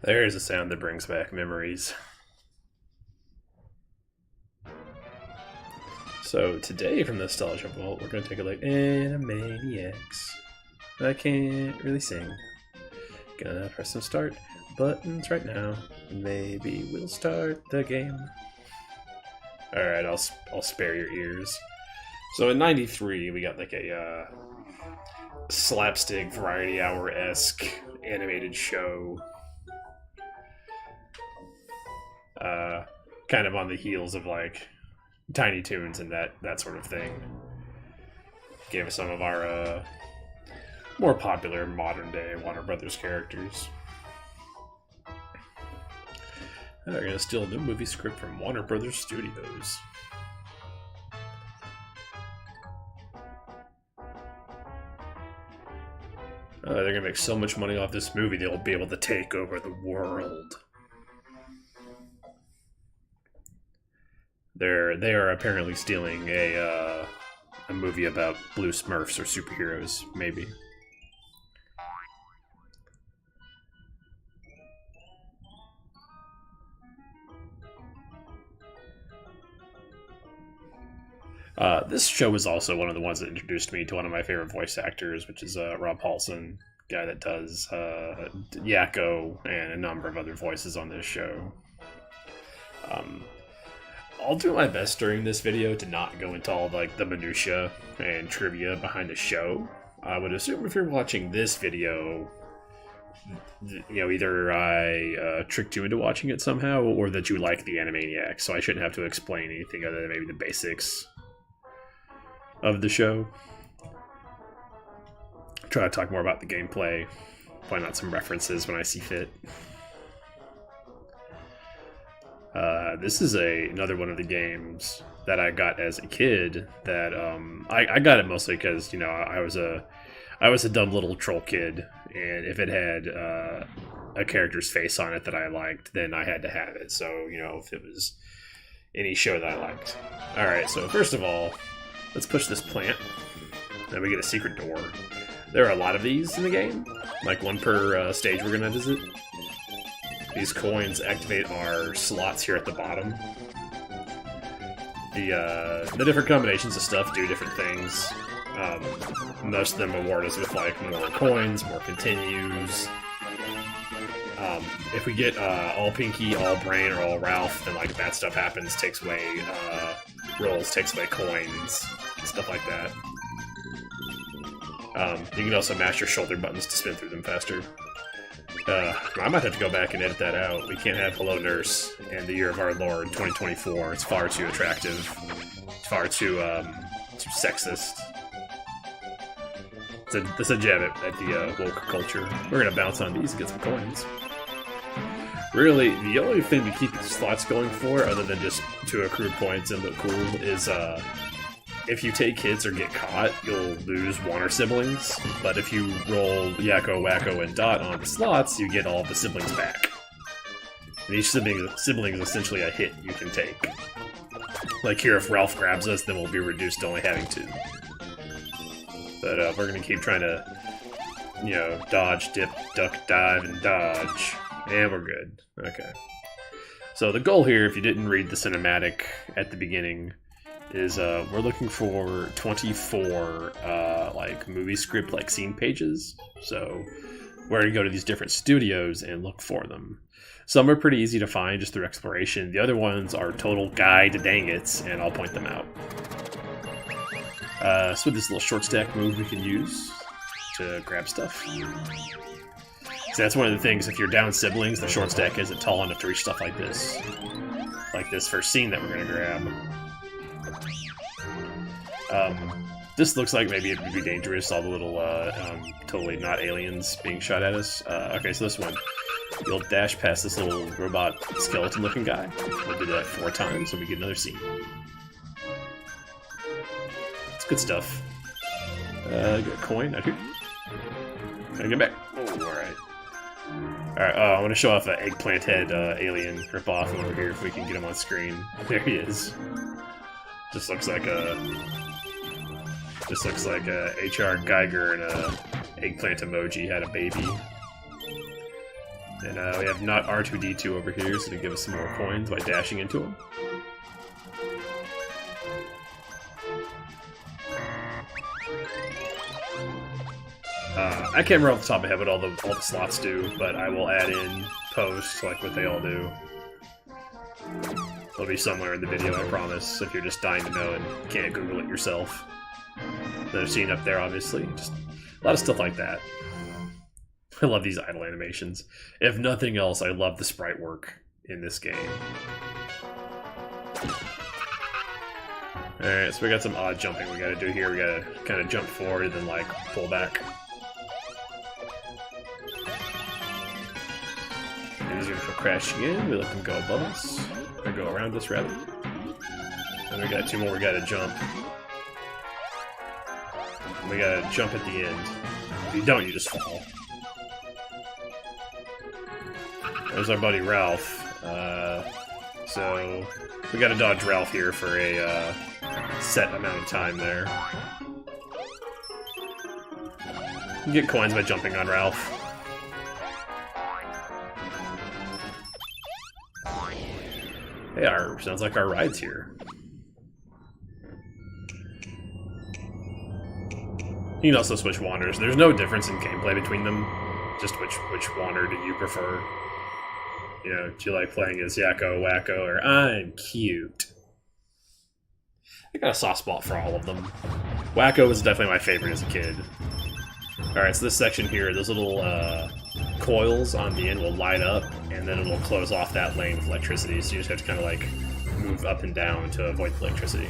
There's a sound that brings back memories. So today from the Nostalgia Vault, we're going to take a look at Animaniacs. I can't really sing. Gonna press some start buttons right now. Maybe we'll start the game. Alright, I'll spare your ears. So in '93, we got like a slapstick variety hour-esque animated show. Kind of on the heels of like Tiny Toons and that sort of thing. Gave us some of our more popular modern day Warner Brothers characters. We're gonna steal a new movie script from Warner Brothers Studios. They're gonna make so much money off this movie they'll be able to take over the world. They are apparently stealing a movie about blue Smurfs or superheroes, maybe. This show was also one of the ones that introduced me to one of my favorite voice actors, which is Rob Paulsen, guy that does Yakko and a number of other voices on this show. I'll do my best during this video to not go into all like the minutia and trivia behind the show. I would assume if you're watching this video, you know, either I tricked you into watching it somehow, or that you like the Animaniacs, so I shouldn't have to explain anything other than maybe the basics of the show. Try to talk more about the gameplay, point out some references when I see fit. This is another one of the games that I got as a kid that I got it mostly because, you know, I was a dumb little troll kid, and if it had a character's face on it that I liked, then I had to have it. So, you know, if it was any show that I liked. Alright, so first of all, let's push this plant, and we get a secret door. There are a lot of these in the game, like one per stage we're gonna visit. These coins activate our slots here at the bottom. The different combinations of stuff do different things. Most of them award us with like more coins, more continues. If we get all Pinky, all Brain, or all Ralph, then like bad stuff happens, takes away rolls, takes away coins, stuff like that. You can also mash your shoulder buttons to spin through them faster. I might have to go back and edit that out. We can't have Hello Nurse in the year of our Lord 2024. It's far too attractive. It's far too sexist. It's a jab at the woke culture. We're gonna bounce on these and get some coins. Really, the only thing to keep the slots going for, other than just to accrue points and look cool, is if you take hits or get caught, you'll lose one or siblings. But if you roll Yakko, Wacko, and Dot on the slots, you get all the siblings back. And each sibling is essentially a hit you can take. Like here, if Ralph grabs us, then we'll be reduced to only having 2. But we're going to keep trying to, you know, dodge, dip, duck, dive, and dodge. And we're good. Okay. So the goal here, if you didn't read the cinematic at the beginning, is we're looking for 24 like movie script like scene pages. So we're going to go to these different studios and look for them. Some are pretty easy to find just through exploration. The other ones are total guide to dang-its, and I'll point them out. So with this little short stack move we can use to grab stuff. So that's one of the things, if you're down siblings, the short stack isn't tall enough to reach stuff like this. Like this first scene that we're going to grab. This looks like maybe it would be dangerous, all the little, totally not aliens being shot at us. Okay, so this one. You'll dash past this little robot skeleton-looking guy. We'll do that 4 times, and we get another scene. It's good stuff. Get a coin out here. Gotta get back. Oh, alright. Alright, I want to show off an eggplant head alien ripoff over here if we can get him on screen. There he is. Just looks like a H.R. Geiger and a eggplant emoji had a baby. And we have not R2-D2 over here, so to give us some more coins by dashing into him. I can't remember off the top of my head what all the slots do, but I will add in post, like what they all do. It'll be somewhere in the video, I promise, if you're just dying to know and can't Google it yourself. Another scene up there, obviously. Just a lot of stuff like that. I love these idle animations. If nothing else, I love the sprite work in this game. Alright, so we got some odd jumping we gotta do here. We gotta kind of jump forward and then, like, pull back. These are gonna go crashing in. We let them go above us. Or go around us, rather. And we got two more we gotta jump. And we gotta jump at the end. If you don't, you just fall. There's our buddy Ralph. So we gotta dodge Ralph here for a set amount of time there. You get coins by jumping on Ralph. Hey, sounds like our ride's here. You can also switch wanders. There's no difference in gameplay between them. Just which wander do you prefer? You know, do you like playing as Yakko, Wacko, or I'm cute? I got a soft spot for all of them. Wacko was definitely my favorite as a kid. Alright, so this section here, those little coils on the end will light up, and then it'll close off that lane with electricity, so you just have to kind of like move up and down to avoid the electricity.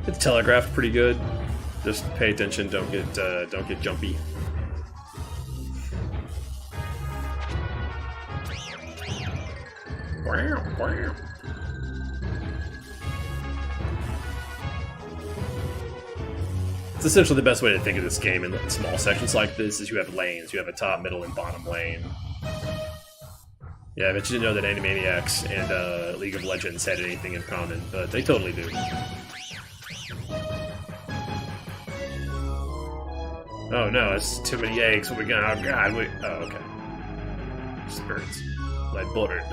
It's telegraphed pretty good. Just pay attention, don't get jumpy. Wow, wow. It's essentially the best way to think of this game in small sections like this is you have lanes. You have a top, middle, and bottom lane. Yeah, I bet you didn't know that Animaniacs and League of Legends had anything in common, but they totally do. Oh no, it's too many eggs. What we got? Oh god, wait. Oh, okay. Spirits. Lead bloated.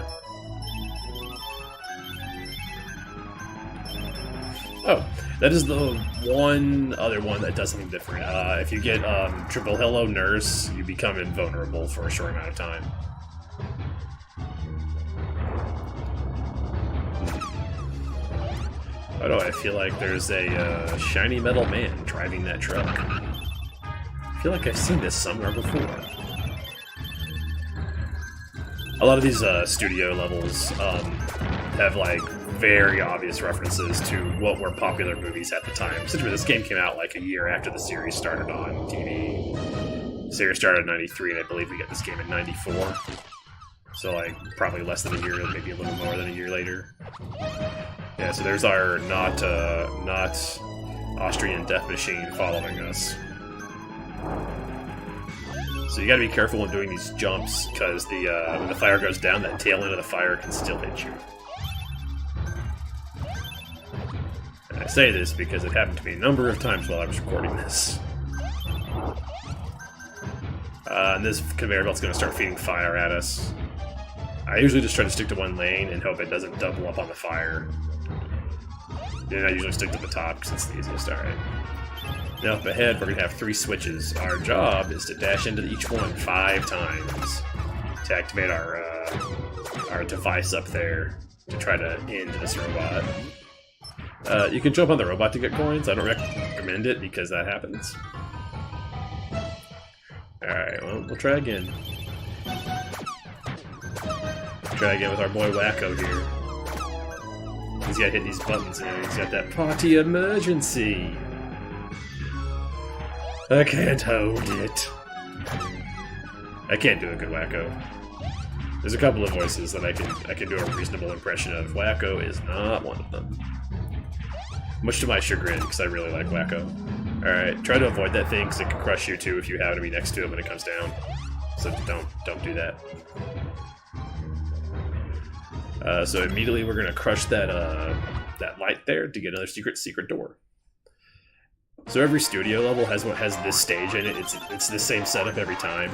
Oh, that is the one other one that does something different. If you get Triple Hello Nurse, you become invulnerable for a short amount of time. Oh no, I feel like there's a shiny metal man driving that truck. I feel like I've seen this somewhere before. A lot of these studio levels have like very obvious references to what were popular movies at the time. Essentially, this game came out like a year after the series started on TV. The series started in '93, and I believe we got this game in '94. So like probably less than a year, maybe a little more than a year later. Yeah, so there's our not Austrian death machine following us. So you gotta be careful when doing these jumps, because when the fire goes down, that tail end of the fire can still hit you. And I say this because it happened to me a number of times while I was recording this. And this conveyor belt's gonna start feeding fire at us. I usually just try to stick to one lane and hope it doesn't double up on the fire. Then I usually stick to the top because it's the easiest. Alright. Now up ahead, we're going to have 3 switches. Our job is to dash into each one 5 times to activate our device up there to try to end this robot. You can jump on the robot to get coins. I don't recommend it because that happens. Alright, well, we'll try again. Try again with our boy Wacko here. He's got to hit these buttons here. He's got that party emergency. I can't hold it. I can't do a good Wacko. There's a couple of voices that I can do a reasonable impression of. Wacko is not one of them. Much to my chagrin, because I really like Wacko. Alright, try to avoid that thing, because it can crush you too if you happen to be next to it when it comes down. So don't do that. So immediately we're gonna crush that light there to get another secret door. So every studio level has this stage in it. It's the same setup every time.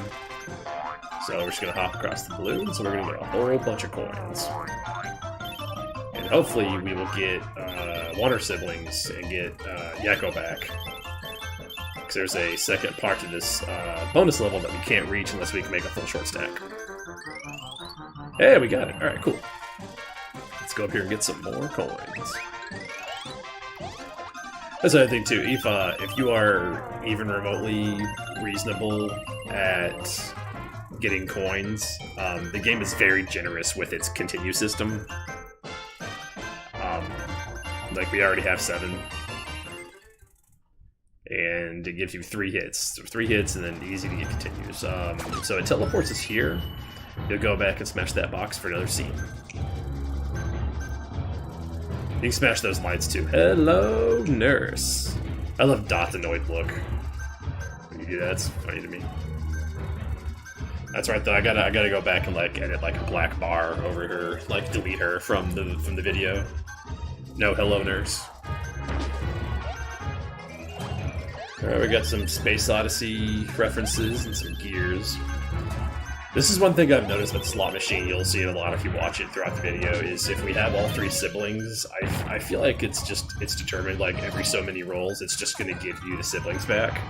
So we're just gonna hop across the balloon. So we're gonna get a whole bunch of coins, and hopefully we will get Water siblings and get Yakko back. Because there's a second part to this bonus level that we can't reach unless we can make a full short stack. Hey, we got it. All right, cool. Let's go up here and get some more coins. That's another thing too. If you are even remotely reasonable at getting coins, the game is very generous with its continue system. Like we already have 7, and it gives you 3 hits. So 3 hits, and then easy to get continues. So it teleports us here. You'll go back and smash that box for another scene. You can smash those lights too. Hello, nurse. I love Dot's annoyed look. When you do that, it's funny to me. That's right though. I gotta go back and like edit like a black bar over her, like delete her from the video. No, hello, nurse. Alright, we got some Space Odyssey references and some gears. This is one thing I've noticed with Slot Machine, you'll see it a lot if you watch it throughout the video, is if we have all 3 siblings, I feel like it's determined, like, every so many rolls, it's just going to give you the siblings back.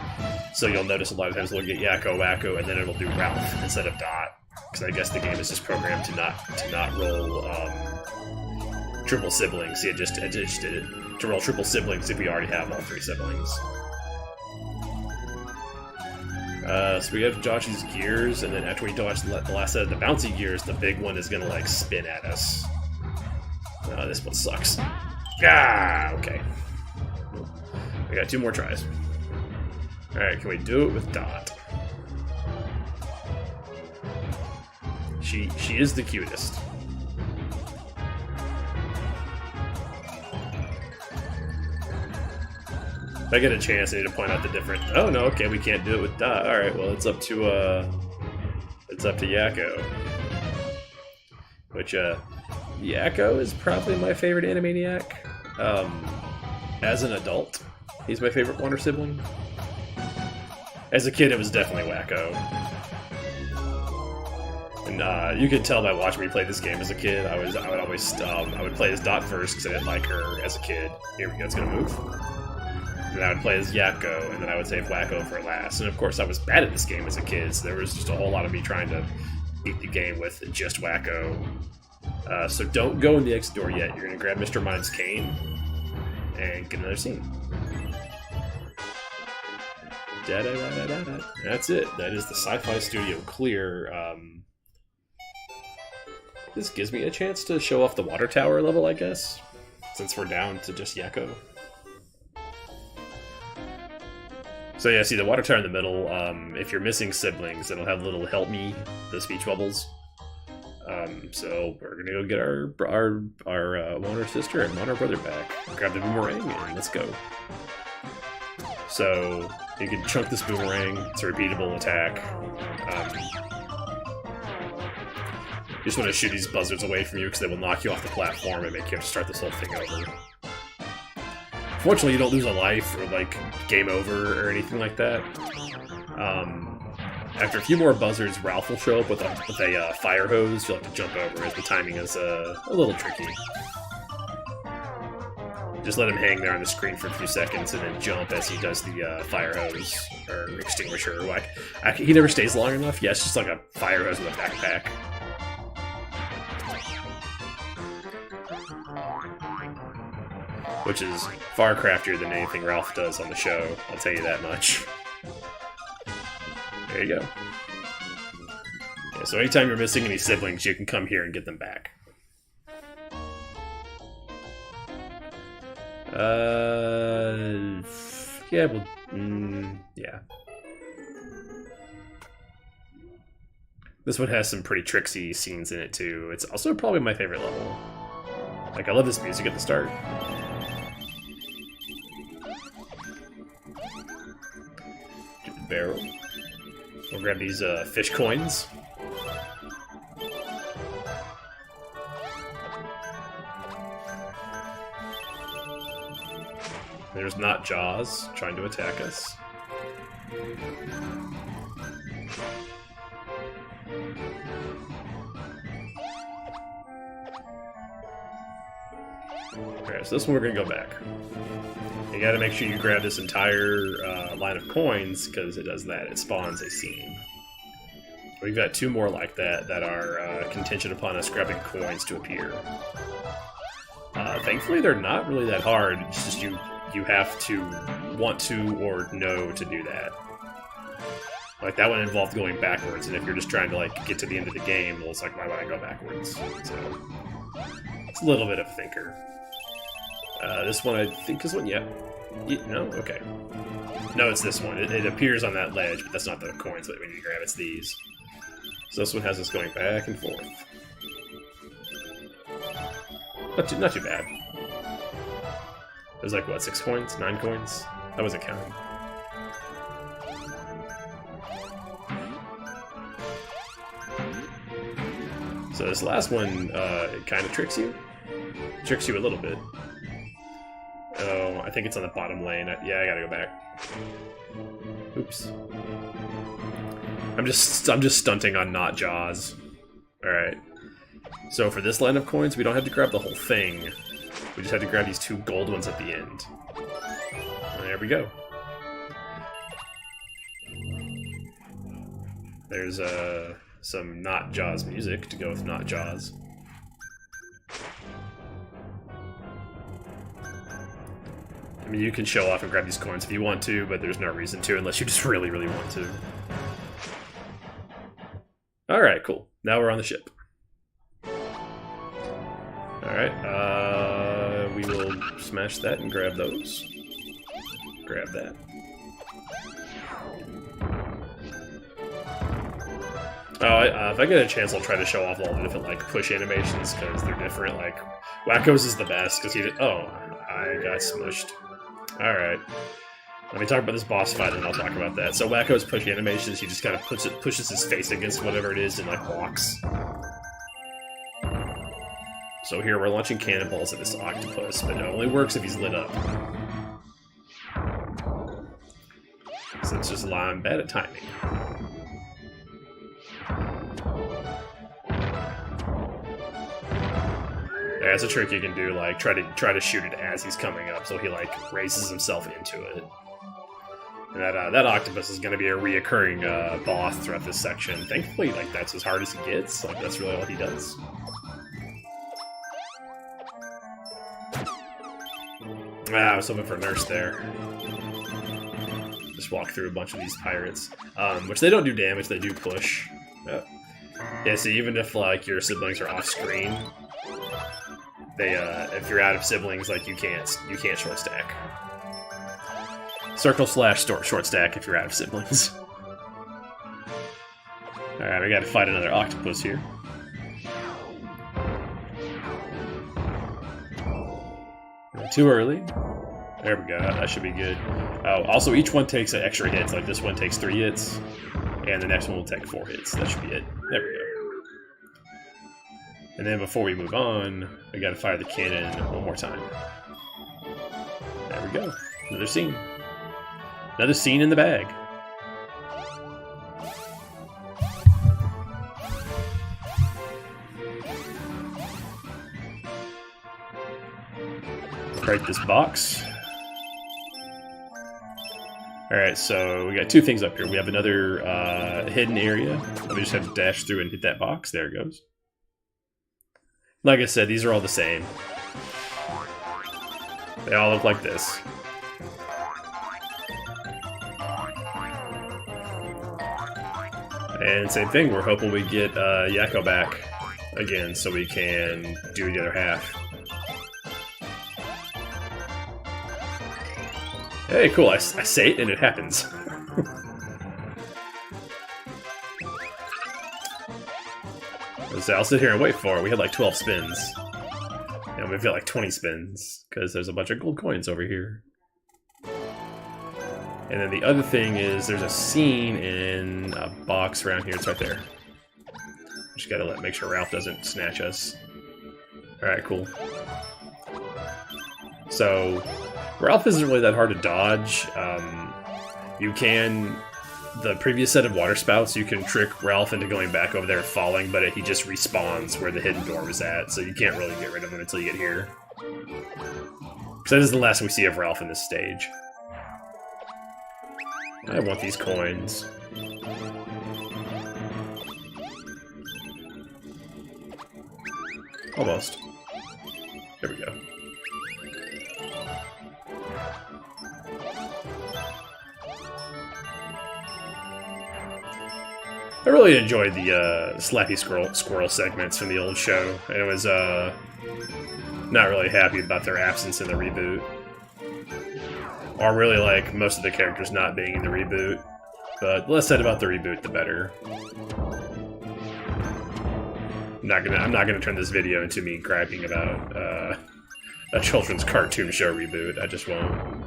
So you'll notice a lot of times it'll get Yakko, Wacko, and then it'll do Ralph instead of Dot. Because I guess the game is just programmed to not roll triple siblings. See, it just did it. To roll triple siblings if we already have all 3 siblings. So we have Joshy's gears, and then after we dodge the last set of the bouncy gears, the big one is gonna like spin at us. Oh, this one sucks. Ah, okay. We got 2 more tries. Alright, can we do it with Dot? She is the cutest. If I get a chance, I need to point out the different. Oh no, okay, we can't do it with Dot. All right, well it's up to Yakko, which Yakko is probably my favorite Animaniac. As an adult, he's my favorite Wonder sibling. As a kid, it was definitely Wacko, and you could tell by watching me play this game as a kid. I would play as Dot first because I didn't like her as a kid. Here we go, it's gonna move. And I would play as Yakko, and then I would save Wacko for last. And of course, I was bad at this game as a kid, so there was just a whole lot of me trying to beat the game with just Wacko. So don't go in the exit door yet. You're going to grab Mr. Mind's cane and get another scene. Da-da-da-da-da-da. That's it. That is the Sci-Fi Studio clear. This gives me a chance to show off the water tower level, I guess, since we're down to just Yakko. So yeah, see the water tower in the middle, if you're missing siblings, it'll have little help me, the speech bubbles. So we're gonna go get our Water sister and Water brother back. Grab the boomerang and let's go. So you can chunk this boomerang, it's a repeatable attack. You just want to shoot these buzzards away from you because they will knock you off the platform and make you have to start this whole thing over. Fortunately, you don't lose a life or, like, game over or anything like that. After a few more buzzards, Ralph will show up with a fire hose. You'll have to jump over as the timing is a little tricky. Just let him hang there on the screen for a few seconds and then jump as he does the fire hose or extinguisher. He never stays long enough. Yeah, it's just like a fire hose with a backpack. Which is far craftier than anything Ralph does on the show, I'll tell you that much. There you go. Yeah, so anytime you're missing any siblings, you can come here and get them back. Yeah, well, yeah. This one has some pretty tricksy scenes in it, too. It's also probably my favorite level. Like, I love this music at the start. Barrel. We'll grab these fish coins. There's not Jaws trying to attack us. Alright, so this one we're gonna go back. You gotta make sure you grab this entire line of coins, because it does that. It spawns a scene. We've got 2 more like that that are contingent upon us grabbing coins to appear. Thankfully, they're not really that hard. It's just you have to want to or know to do that. Like, that one involved going backwards, and if you're just trying to, like, get to the end of the game, well, it's like, why would I go backwards? So, it's a little bit of a thinker. This one, I think, is one, yeah. No? Okay. No, it's this one. It appears on that ledge, but that's not the coins that we need to grab, it's these. So this one has us going back and forth. Not too bad. It was like, what, 6 coins? 9 coins? I wasn't counting. So this last one, it kind of tricks you. Tricks you a little bit. Oh, I think it's on the bottom lane. Yeah, I gotta go back. Oops. I'm just stunting on not Jaws. Alright. So for this line of coins, we don't have to grab the whole thing. We just have to grab these 2 gold ones at the end. And there we go. There's some not Jaws music to go with not Jaws. I mean, you can show off and grab these coins if you want to, but there's no reason to unless you just really, really want to. Alright, cool. Now we're on the ship. Alright, we will smash that and grab those. Grab that. Oh, if I get a chance, I'll try to show off all the different, like, push animations, because they're different. Like, Wacko's is the best, because he did... Oh, I got smushed. Alright. Let me talk about this boss fight, and I'll talk about that. So Wacko's push animations, he just kind of pushes his face against whatever it is and, like, walks. So here, we're launching cannonballs at this octopus, but it only works if he's lit up. So it's just I'm bad at timing. Yeah, it's a trick you can do, like, try to shoot it as he's coming up, so he, like, raises himself into it. And that octopus is going to be a reoccurring boss throughout this section. Thankfully, like, that's as hard as he gets. Like, that's really all he does. Ah, I was hoping for a nurse there. Just walk through a bunch of these pirates. Which they don't do damage, they do push. Yeah, so even if, like, your siblings are off-screen, they, if you're out of siblings, like, you can't short stack. Circle / short stack if you're out of siblings. Alright, we gotta fight another octopus here. Too early. There we go, that should be good. Oh, also each one takes an extra hits, like this one takes 3 hits, and the next one will take 4 hits. That should be it. There we go. And then before we move on, we gotta fire the cannon one more time. There we go. Another scene. Another scene in the bag. Break this box. Alright, so we got 2 things up here. We have another hidden area. We just have to dash through and hit that box. There it goes. Like I said, these are all the same. They all look like this. And same thing, we're hoping we get Yakko back again so we can do the other half. Hey, cool, I say it and it happens. So I'll sit here and wait for it. We had like 12 spins. And we've got like 20 spins, because there's a bunch of gold coins over here. And then the other thing is there's a scene in a box around here. It's right there. Just gotta make sure Ralph doesn't snatch us. Alright, cool. So Ralph isn't really that hard to dodge. You can... The previous set of water spouts, you can trick Ralph into going back over there and falling, but he just respawns where the hidden door was at, so you can't really get rid of him until you get here. Because that is the last we see of Ralph in this stage. I want these coins. Almost. There we go. I really enjoyed the Slappy Squirrel segments from the old show, and it was not really happy about their absence in the reboot. Or really like most of the characters not being in the reboot. But the less said about the reboot, the better. I'm not gonna turn this video into me griping about a children's cartoon show reboot. I just won't.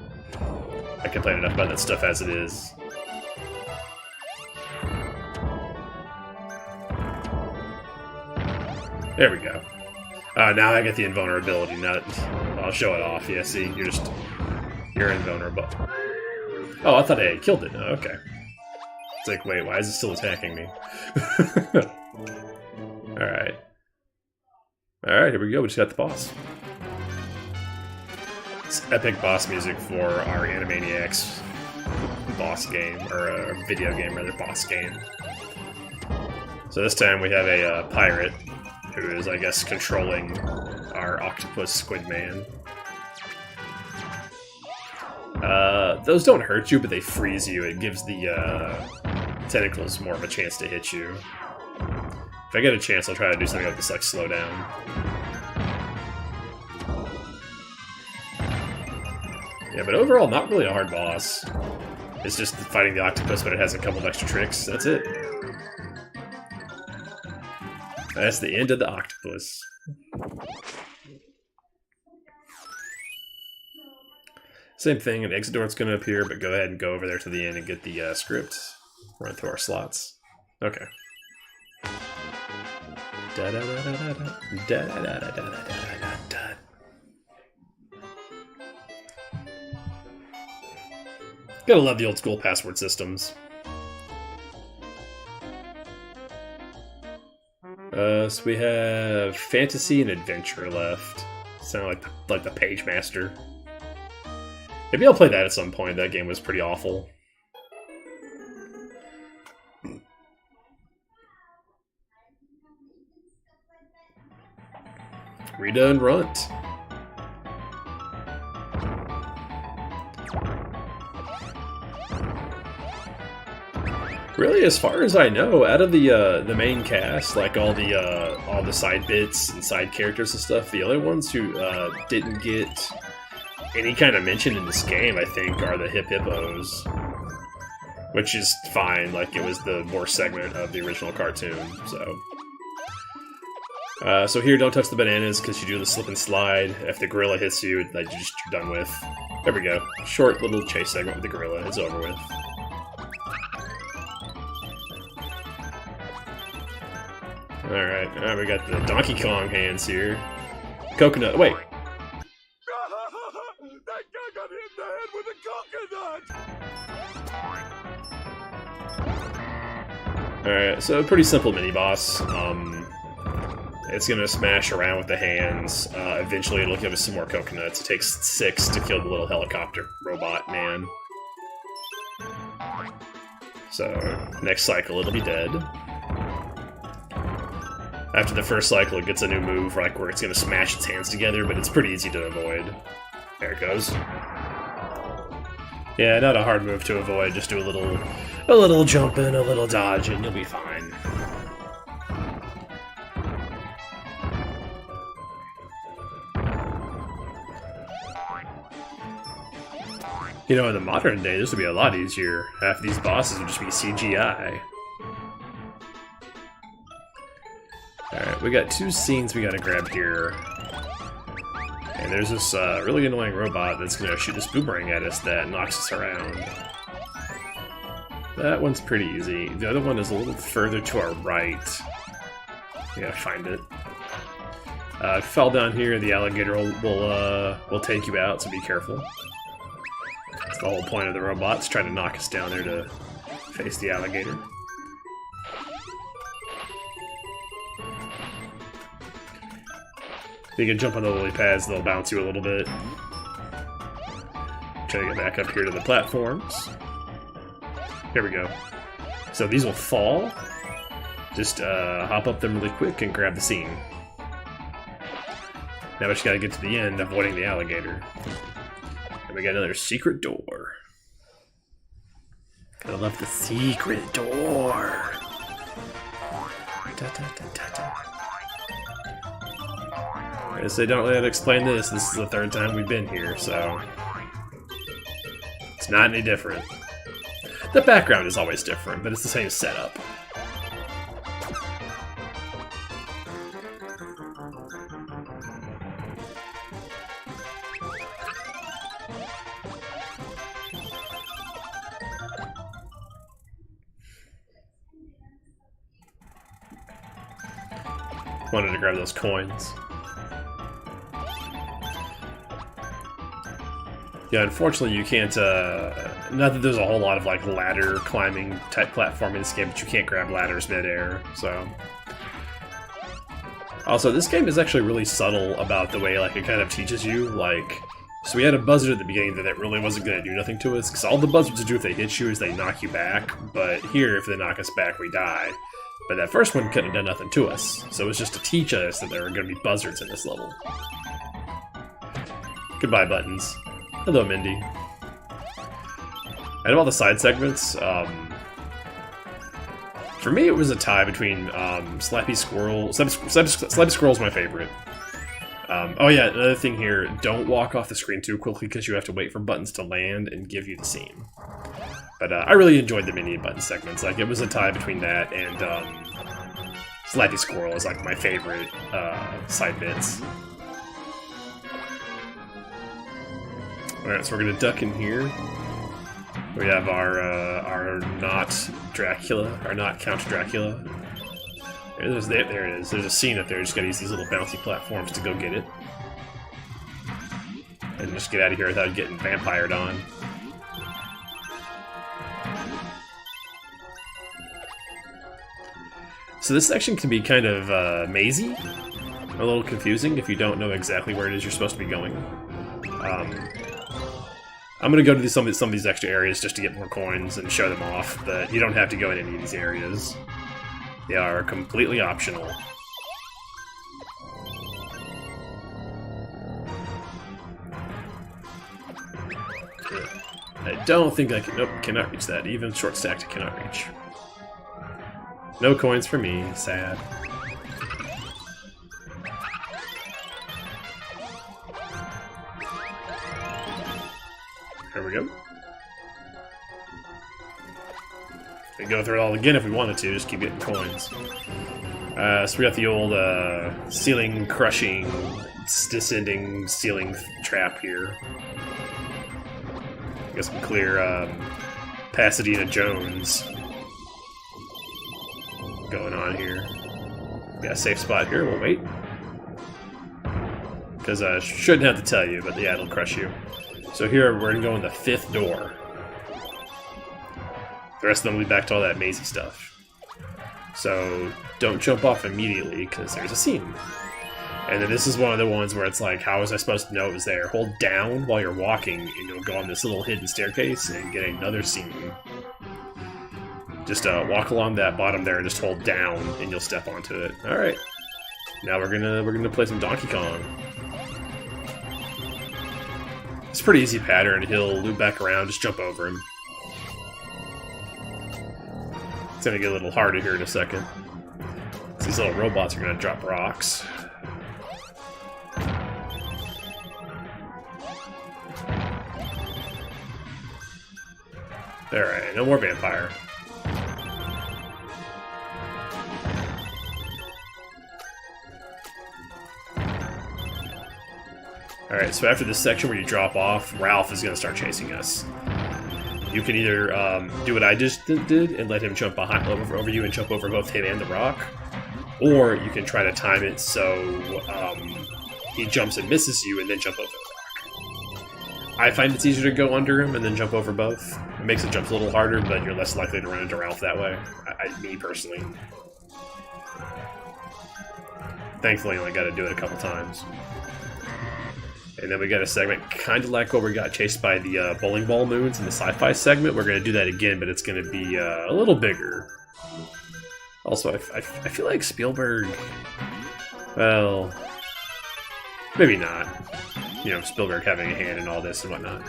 I complain enough about that stuff as it is. There we go. Now I get the invulnerability. Now I'll show it off. Yeah, see, you're invulnerable. Oh, I thought I had killed it. Oh, okay. It's like, wait, why is it still attacking me? Alright. Alright, here we go. We just got the boss. It's epic boss music for our Animaniacs boss game, or a video game, rather, boss game. So this time we have a pirate who is, I guess, controlling our octopus squid man. Those don't hurt you, but they freeze you. It gives the tentacles more of a chance to hit you. If I get a chance, I'll try to do something like this, like slow down. Yeah, but overall, not really a hard boss. It's just fighting the octopus, but it has a couple of extra tricks. That's it. That's the end of the octopus. Same thing, an exit door is going to appear, but go ahead and go over there to the end and get the script. Run through our slots. Okay. Gotta love the old school password systems. So we have fantasy and adventure left. Sound like the Page Master. Maybe I'll play that at some point. That game was pretty awful. Rita and Runt. Really, as far as I know, out of the main cast, like all the side bits and side characters and stuff, the only ones who didn't get any kind of mention in this game, I think, are the Hip Hippos, which is fine. Like, it was the worst segment of the original cartoon. So here, don't touch the bananas because you do the slip and slide. If the gorilla hits you, you're done with. There we go. Short little chase segment with the gorilla. It's over with. Alright, we got the Donkey Kong hands here. Coconut, wait! That guy got hit in the head with a coconut! Alright, so pretty simple mini-boss. It's gonna smash around with the hands. Eventually it'll give us some more coconuts. It takes 6 to kill the little helicopter robot man. So, next cycle it'll be dead. After the first cycle, it gets a new move, like where it's going to smash its hands together, but it's pretty easy to avoid. There it goes. Yeah, not a hard move to avoid. Just do a little jump and a little dodge, and you'll be fine. You know, in the modern day, this would be a lot easier. Half of these bosses would just be CGI. Alright, we got 2 scenes we gotta grab here. And there's this really annoying robot that's gonna shoot this boomerang at us that knocks us around. That one's pretty easy. The other one is a little further to our right. We gotta find it. If you fall down here, the alligator will take you out, so be careful. That's the whole point of the robots, trying to knock us down there to face the alligator. You can jump on the lily pads, they'll bounce you a little bit. Try to get back up here to the platforms. Here we go. So these will fall. Just hop up them really quick and grab the scene. Now we just gotta get to the end, avoiding the alligator. And we got another secret door. Gotta love the secret door. Da, da, da, da, da. I guess they don't really have to explain this. This is the third time we've been here, so it's not any different. The background is always different, but it's the same setup. Wanted to grab those coins. Yeah, unfortunately you can't, not that there's a whole lot of like ladder climbing type platforming in this game, but you can't grab ladders mid-air, so. Also, this game is actually really subtle about the way like it kind of teaches you, like, so we had a buzzard at the beginning that really wasn't going to do nothing to us, because all the buzzards do if they hit you is they knock you back, but here if they knock us back we die. But that first one couldn't have done nothing to us, so it was just to teach us that there were going to be buzzards in this level. Goodbye, buttons. Hello, Mindy. Out of all the side segments, for me it was a tie between Slappy Squirrel. Slappy Squirrel's my favorite. Oh yeah, another thing here, don't walk off the screen too quickly because you have to wait for buttons to land and give you the scene. But I really enjoyed the mini button segments. Like, it was a tie between that and Slappy Squirrel is like my favorite side bits. Alright, so we're gonna duck in here. We have our not Dracula, our not Count Dracula. There it is. There's a scene up there. Just gotta use these little bouncy platforms to go get it. And just get out of here without getting vampired on. So this section can be kind of mazy, a little confusing if you don't know exactly where it is you're supposed to be going. I'm going to go to some of these extra areas just to get more coins and show them off, but you don't have to go in any of these areas. They are completely optional. I don't think I can... Nope, cannot reach that. Even short stacked, I cannot reach. No coins for me. Sad. There we go. We can go through it all again if we wanted to, just keep getting coins. So we got the old ceiling crushing, descending ceiling trap here. I guess we clear Pasadena Jones going on here. Got a safe spot here, we'll wait. Because I shouldn't have to tell you, but yeah, it'll crush you. So here we're going to go in the 5th door. The rest of them will be back to all that mazy stuff. So don't jump off immediately because there's a scene. And then this is one of the ones where it's like, how was I supposed to know it was there? Hold down while you're walking and you'll go on this little hidden staircase and get another scene. Just walk along that bottom there and just hold down and you'll step onto it. Alright. Now we're gonna play some Donkey Kong. It's a pretty easy pattern. He'll loop back around, just jump over him. It's gonna get a little harder here in a second. These little robots are gonna drop rocks. Alright, no more vampire. Alright, so after this section where you drop off, Ralph is going to start chasing us. You can either do what I just did and let him jump over you and jump over both him and the rock, or you can try to time it so he jumps and misses you and then jump over the rock. I find it's easier to go under him and then jump over both. It makes the jumps a little harder, but you're less likely to run into Ralph that way. Me personally. Thankfully, I only got to do it a couple times. And then we got a segment kind of like what we got chased by the bowling ball moons in the sci-fi segment. We're going to do that again, but it's going to be a little bigger. Also, I feel like Spielberg... Well... Maybe not. You know, Spielberg having a hand in all this and whatnot.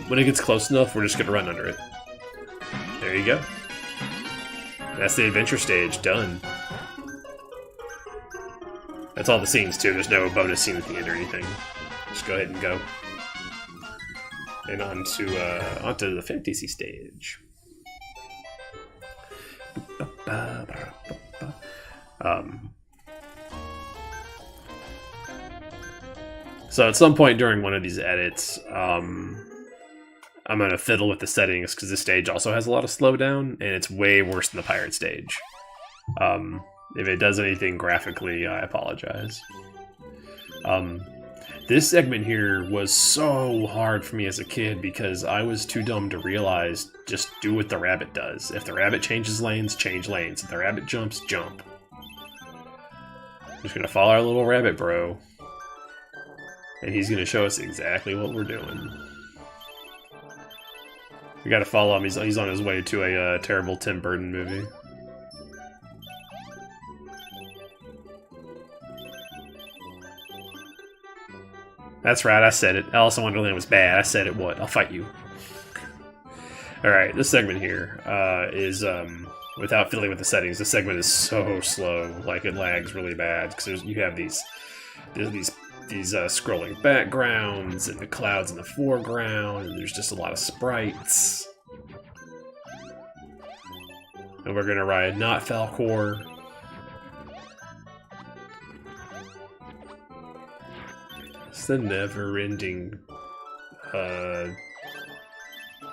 When it gets close enough, we're just going to run under it. There you go. That's the adventure stage. Done. That's all the scenes, too. There's no bonus scene at the end or anything. Just go ahead and go. And onto the fantasy stage. So at some point during one of these edits, I'm going to fiddle with the settings because this stage also has a lot of slowdown, and it's way worse than the pirate stage. If it does anything graphically, I apologize. This segment here was so hard for me as a kid because I was too dumb to realize just do what the rabbit does. If the rabbit changes lanes, change lanes. If the rabbit jumps, jump. I'm just going to follow our little rabbit bro. And he's going to show us exactly what we're doing. We got to follow him. He's on his way to a terrible Tim Burton movie. That's right, I said it. Alice in Wonderland was bad. I said it. What? I'll fight you. Alright, this segment here is, without fiddling with the settings, this segment is so slow. Like, it lags really bad. Because you have these scrolling backgrounds, and the clouds in the foreground, and there's just a lot of sprites. And we're gonna ride not Falcor. It's the never-ending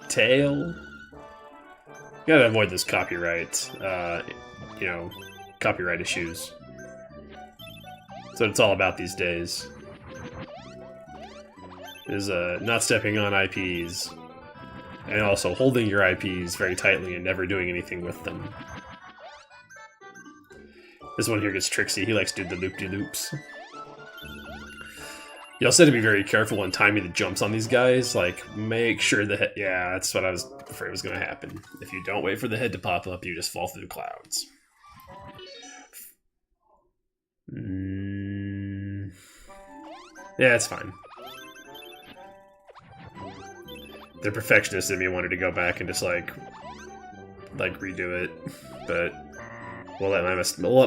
tale. Gotta avoid this copyright, copyright issues. That's what it's all about these days. Is not stepping on IPs, and also holding your IPs very tightly and never doing anything with them. This one here gets tricksy. He likes to do the loop-de-loops. You also have to be very careful when timing the jumps on these guys. Like, make sure the head... Yeah, that's what I was afraid was going to happen. If you don't wait for the head to pop up, you just fall through the clouds. Yeah, it's fine. The perfectionist in me wanted to go back and just like redo it, but we'll let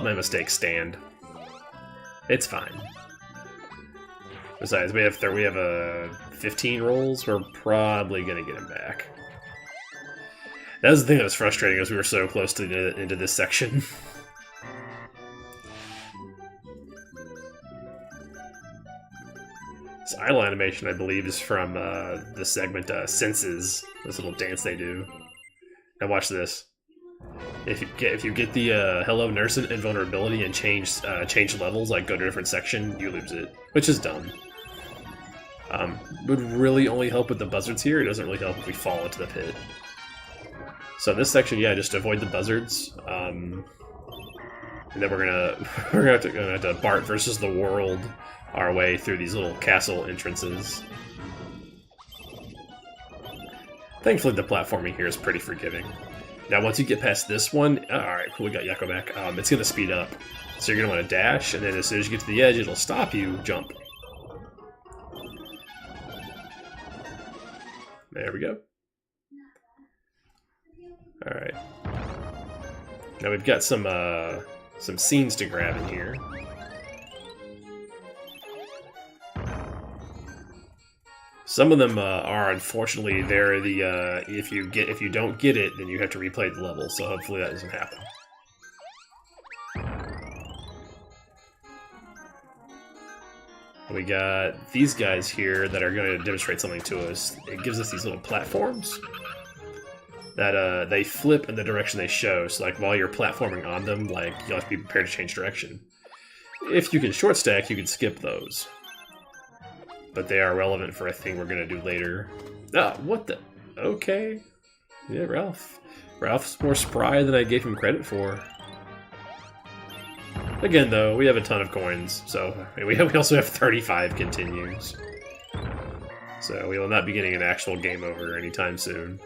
my mistakes stand. It's fine. Besides, we have 15 rolls. We're probably gonna get him back. That was the thing that was frustrating, as we were so close to the end of this section. This idle animation, I believe, is from the segment Senses. This little dance they do. Now watch this. If you get the Hello Nurse invulnerability and change levels, like go to a different section, you lose it, which is dumb. Would really only help with the buzzards here. It doesn't really help if we fall into the pit. So in this section, yeah, just avoid the buzzards. And then we're gonna have to Bart versus the world our way through these little castle entrances. Thankfully, the platforming here is pretty forgiving. Now, once you get past this one, alright, cool, we got Yakko back. It's going to speed up. So you're going to want to dash, and then as soon as you get to the edge, it'll stop you, jump. There we go. Alright. Now we've got some scenes to grab in here. Some of them are, unfortunately, they're the if you don't get it, then you have to replay the level. So hopefully that doesn't happen. We got these guys here that are going to demonstrate something to us. It gives us these little platforms that they flip in the direction they show. So like while you're platforming on them, like you'll have to be prepared to change direction. If you can short stack, you can skip those. but they are relevant for a thing we're gonna do later. Ah, what the? Okay. Yeah, Ralph. Ralph's more spry than I gave him credit for. Again, though, we have a ton of coins, so we also have 35 continues. So we will not be getting an actual game over anytime soon.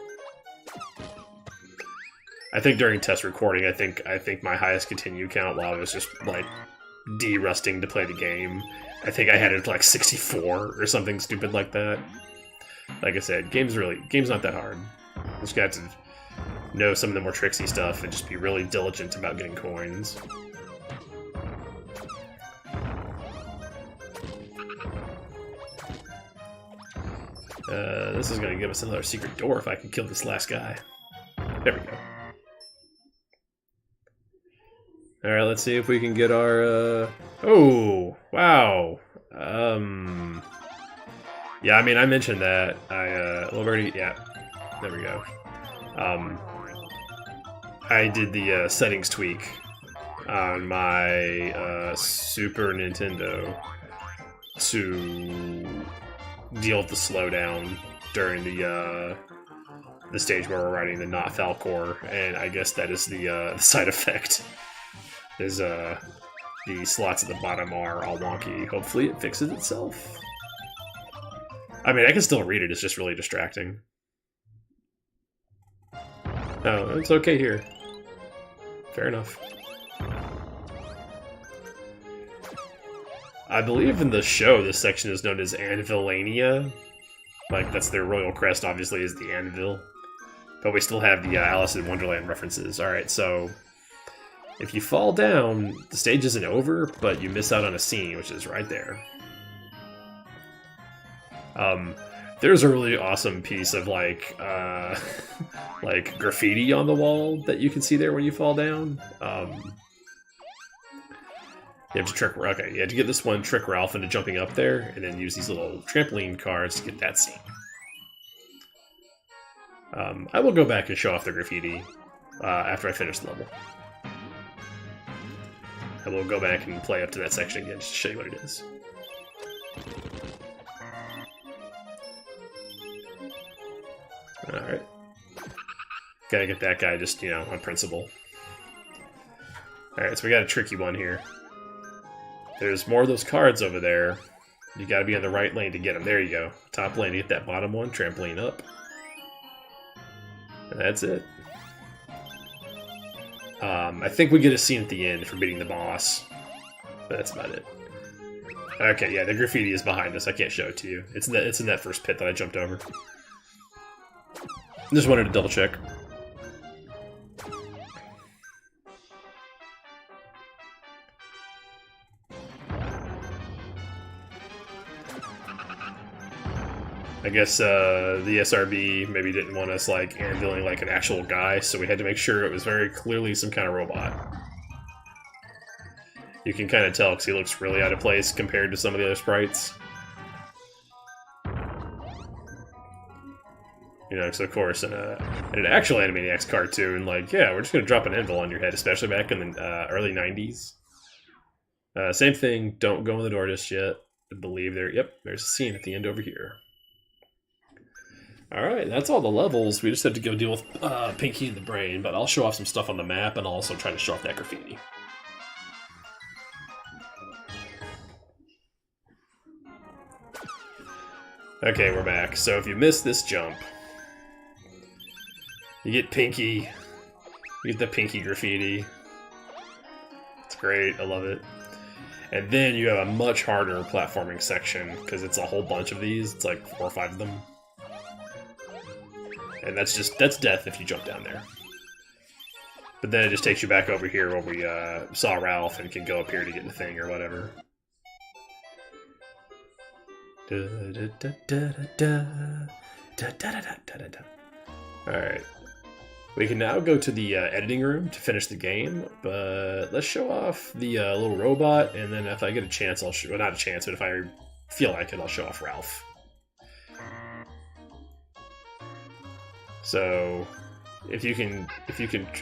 I think during test recording, I think my highest continue count while I was just like de-rusting to play the game, I think I had it like 64 or something stupid like that. Like I said, game's not that hard. You just got to know some of the more tricksy stuff and just be really diligent about getting coins. This is going to give us another secret door if I can kill this last guy. There we go. Alright, let's see if we can get our, Oh! Wow! Yeah, I mean, I mentioned that. Well, we already... Yeah. There we go. I did the settings tweak on my Super Nintendo to deal with the slowdown during the stage where we're riding the not Falcor, and I guess that is the side effect. Is the slots at the bottom are all wonky. Hopefully it fixes itself. I mean, I can still read it, it's just really distracting. No, it's okay here. Fair enough. I believe in the show this section is known as Anvilania. Like, that's their royal crest, obviously, is the anvil. But we still have the Alice in Wonderland references. Alright, so if you fall down, the stage isn't over, but you miss out on a scene, which is right there. There's a really awesome piece of, like, like, graffiti on the wall that you can see there when you fall down. You have to trick... Okay, you have to get this one, trick Ralph into jumping up there, and then use these little trampoline cards to get that scene. I will go back and show off the graffiti after I finish the level. I will go back and play up to that section again just to show you what it is. Alright. Gotta get that guy just, you know, on principle. Alright, so we got a tricky one here. There's more of those cards over there. You gotta be on the right lane to get them. There you go. Top lane to get that bottom one, trampoline up. And that's it. I think we get a scene at the end for beating the boss. But that's about it. Okay, yeah, the graffiti is behind us. I can't show it to you. It's in that first pit that I jumped over. Just wanted to double check. I guess the SRB maybe didn't want us like anviling like an actual guy, so we had to make sure it was very clearly some kind of robot. You can kind of tell because he looks really out of place compared to some of the other sprites. You know, so of course, in an actual Animaniacs cartoon, like, yeah, we're just going to drop an anvil on your head, especially back in the early 90s. Same thing, don't go in the door just yet. I believe there, yep, there's a scene at the end over here. Alright, that's all the levels. We just have to go deal with Pinky and the Brain, but I'll show off some stuff on the map, and I'll also try to show off that graffiti. Okay, we're back. So if you miss this jump, you get Pinky. You get the Pinky graffiti. It's great, I love it. And then you have a much harder platforming section, because it's a whole bunch of these. It's like 4 or 5 of them. And that's death if you jump down there. But then it just takes you back over here where we saw Ralph and can go up here to get the thing or whatever. Alright. We can now go to the editing room to finish the game, but let's show off the little robot, and then if I get a chance, I'll show... Well, not a chance, but if I feel like it, I'll show off Ralph. So, if you can,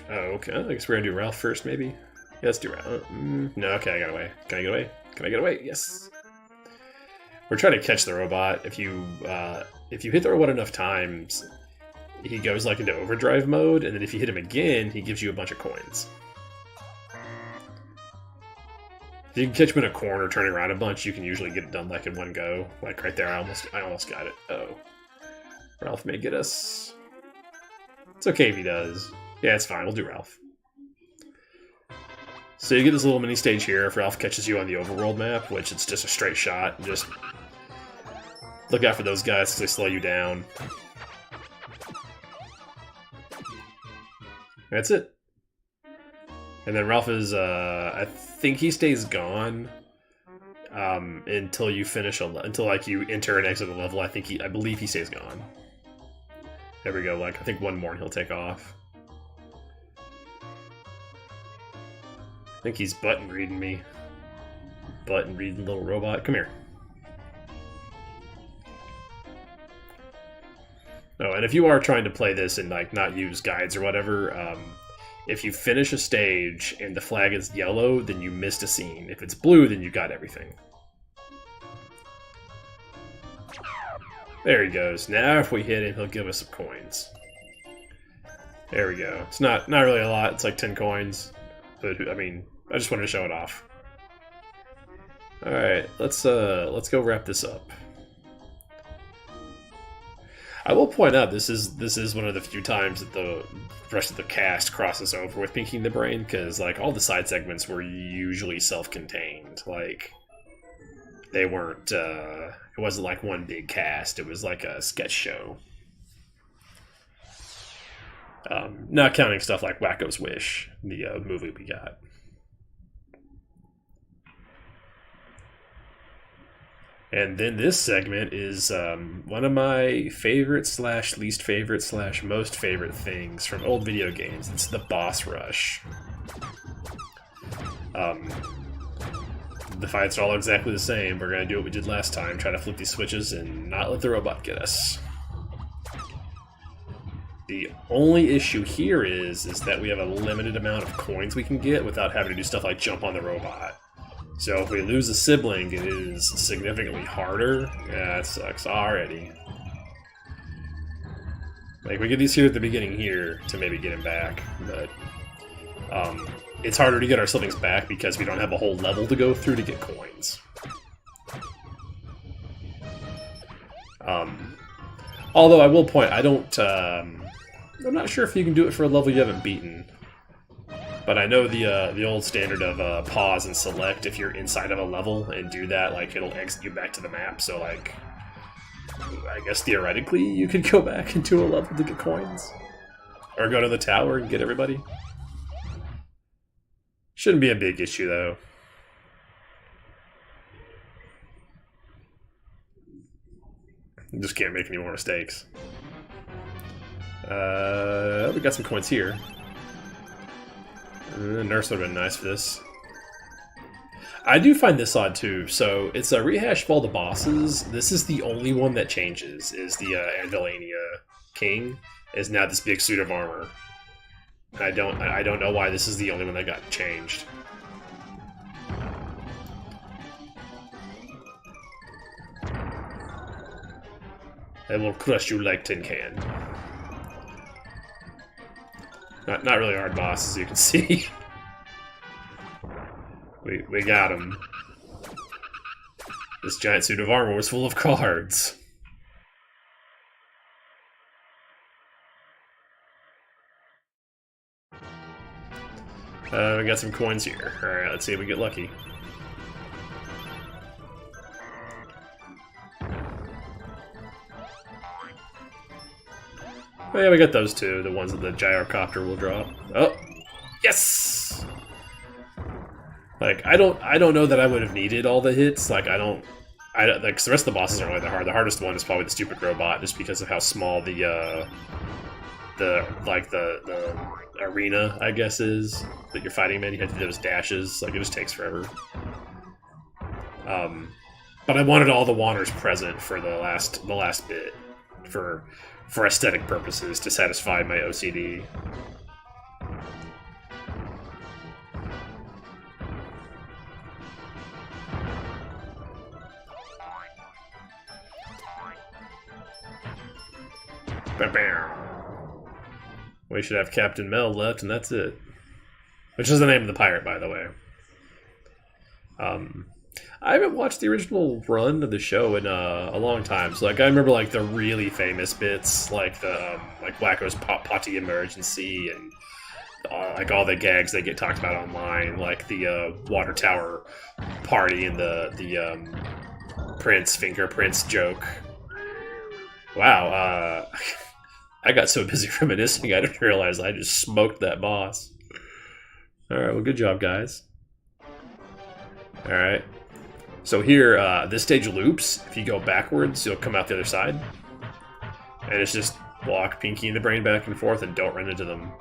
oh, okay, I guess we're gonna do Ralph first, maybe? Yeah, let's do Ralph. No, okay, I got away. Can I get away? Can I get away? Yes! We're trying to catch the robot. If you hit the robot enough times, he goes like into overdrive mode, and then if you hit him again, he gives you a bunch of coins. If you can catch him in a corner turning around a bunch, you can usually get it done like in one go. Like right there, I almost got it. Oh. Ralph may get us. It's okay if he does. Yeah, it's fine. We'll do Ralph. So you get this little mini stage here if Ralph catches you on the overworld map, which it's just a straight shot. Just look out for those guys because they slow you down. That's it. And then Ralph is, I think he stays gone until you finish until like you enter and exit the level. I believe he stays gone. There we go. Like I think one more and he'll take off. I think he's button reading me. Button reading little robot. Come here. Oh, and if you are trying to play this and like not use guides or whatever, if you finish a stage and the flag is yellow, then you missed a scene. If it's blue, then you got everything. There he goes. Now if we hit him, he'll give us some coins. There we go. It's not really a lot. It's like 10 coins. But I mean, I just wanted to show it off. Alright, let's go wrap this up. I will point out this is one of the few times that the rest of the cast crosses over with Pinky and the Brain, because like all the side segments were usually self-contained. Like they weren't. It wasn't like one big cast. It was like a sketch show. Not counting stuff like Wacko's Wish, the movie we got. And then this segment is one of my favorite / least favorite / most favorite things from old video games. It's the boss rush. The fights are all exactly the same. We're going to do what we did last time, try to flip these switches and not let the robot get us. The only issue here is that we have a limited amount of coins we can get without having to do stuff like jump on the robot. So if we lose a sibling, it is significantly harder. Yeah, that sucks already. Like, we get these here at the beginning here to maybe get him back, but it's harder to get our siblings back because we don't have a whole level to go through to get coins. Although I will point, I'm not sure if you can do it for a level you haven't beaten. But I know the old standard of pause and select if you're inside of a level and do that, like it'll exit you back to the map. So like, I guess theoretically you could go back into a level to get coins, or go to the tower and get everybody. Shouldn't be a big issue though. You just can't make any more mistakes. We got some coins here. Nurse would have been nice for this. I do find this odd too. So it's a rehash of all the bosses. This is the only one that changes. Is the Anvilania King is now this big suit of armor. I don't know why this is the only one that got changed. I will crush you like tin can. Not really a hard boss, as you can see. We got him. This giant suit of armor was full of cards. We got some coins here. Alright, let's see if we get lucky. Oh yeah, we got those two, the ones that the gyrocopter will drop. Oh, yes! Like, I don't know that I would have needed all the hits. Like, like, the rest of the bosses aren't really that hard. The hardest one is probably the stupid robot, just because of how small the arena, I guess, is that you're fighting in. You have to do those dashes. Like, it just takes forever. But I wanted all the Wanners present for the last bit for aesthetic purposes to satisfy my OCD. We should have Captain Mel left, and that's it. Which is the name of the pirate, by the way. I haven't watched the original run of the show in a long time. So, like, I remember like the really famous bits, like the like Wacko's potty emergency, and like all the gags that get talked about online, like the water tower party and the Prince fingerprints joke. Wow, I got so busy reminiscing, I didn't realize I just smoked that boss. Alright, well, good job, guys. Alright. So here, this stage loops. If you go backwards, you'll come out the other side. And it's just walk Pinky and the Brain back and forth and don't run into them.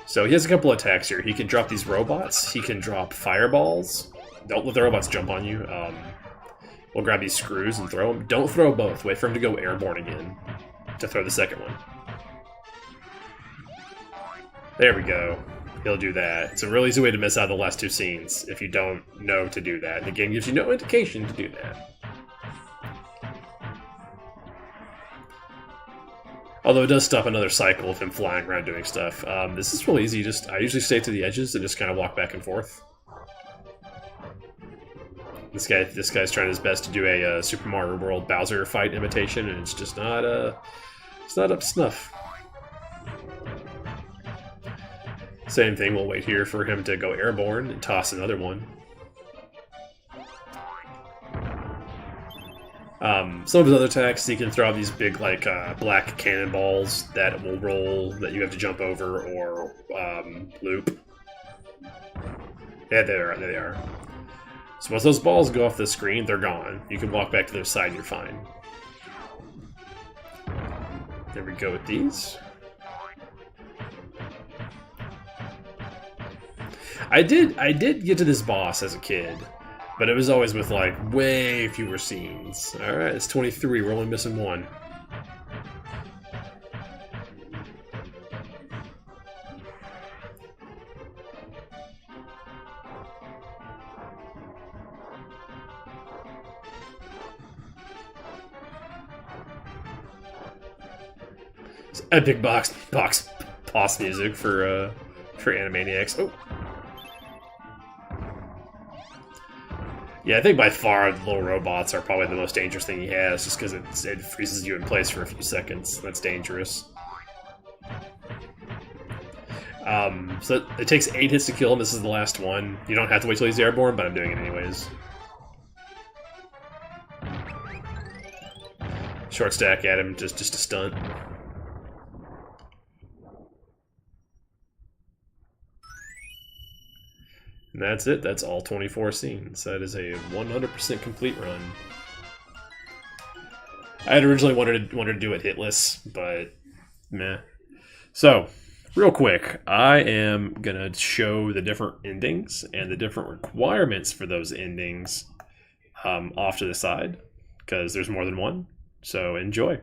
So he has a couple attacks here. He can drop these robots. He can drop fireballs. Don't let the robots jump on you. We'll grab these screws and throw them. Don't throw both. Wait for him to go airborne again to throw the second one. There we go. He'll do that. It's a real easy way to miss out the last two scenes if you don't know to do that. The game gives you no indication to do that. Although it does stop another cycle of him flying around doing stuff. This is really easy. I usually stay to the edges and just kind of walk back and forth. This guy's trying his best to do a Super Mario World Bowser fight imitation, and it's just not it's not up to snuff. Same thing. We'll wait here for him to go airborne and toss another one. Some of his other attacks, he can throw out these big, like, black cannonballs that will roll, that you have to jump over or loop. Yeah, there they are. So once those balls go off the screen, they're gone. You can walk back to their side and you're fine. There we go with these. I did get to this boss as a kid, but it was always with, like, way fewer scenes. Alright, it's 23, we're only missing one. It's epic boss music for Animaniacs. Oh. Yeah, I think by far the little robots are probably the most dangerous thing he has, just because it freezes you in place for a few seconds. That's dangerous. So it takes 8 hits to kill him. This is the last one. You don't have to wait till he's airborne, but I'm doing it anyways. Short stack at him, just a stunt. And that's it. That's all 24 scenes. That is a 100% complete run. I had originally wanted to do it hitless, but meh. So, real quick, I am gonna show the different endings and the different requirements for those endings off to the side, because there's more than one. So enjoy.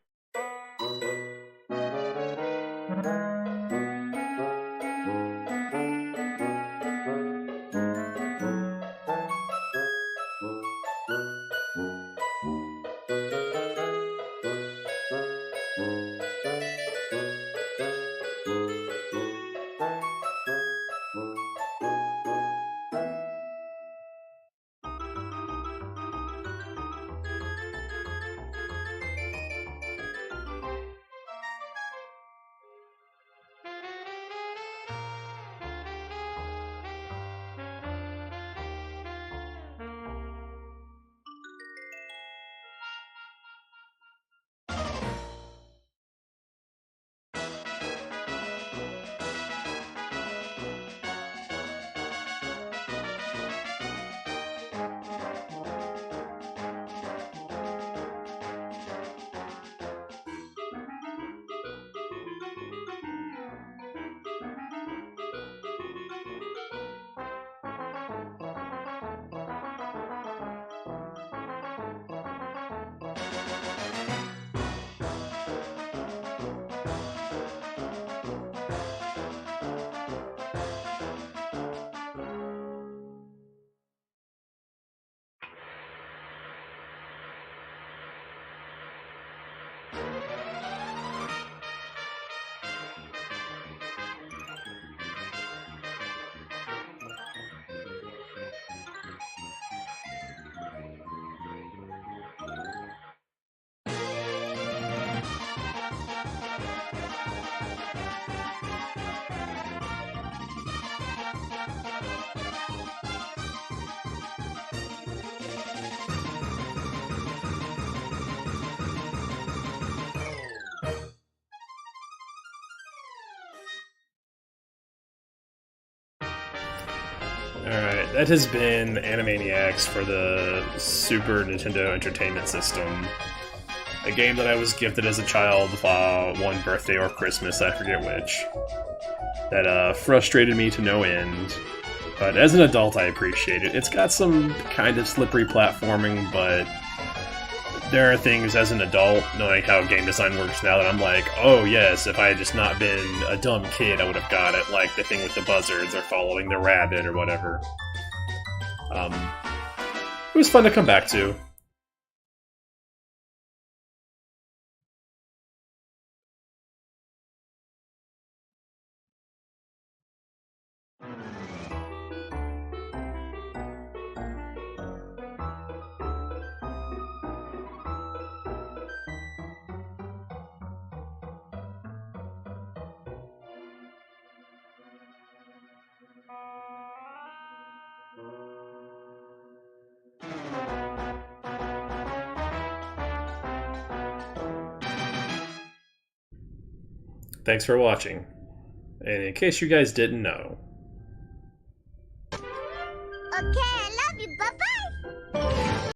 Alright, that has been Animaniacs for the Super Nintendo Entertainment System. A game that I was gifted as a child one birthday or Christmas, I forget which. That frustrated me to no end. But as an adult, I appreciate it. It's got some kind of slippery platforming, but there are things as an adult, knowing how game design works now, that I'm like, oh yes, if I had just not been a dumb kid, I would have got it, like the thing with the buzzards or following the rabbit or whatever. It was fun to come back to. Thanks for watching. And in case you guys didn't know... Okay.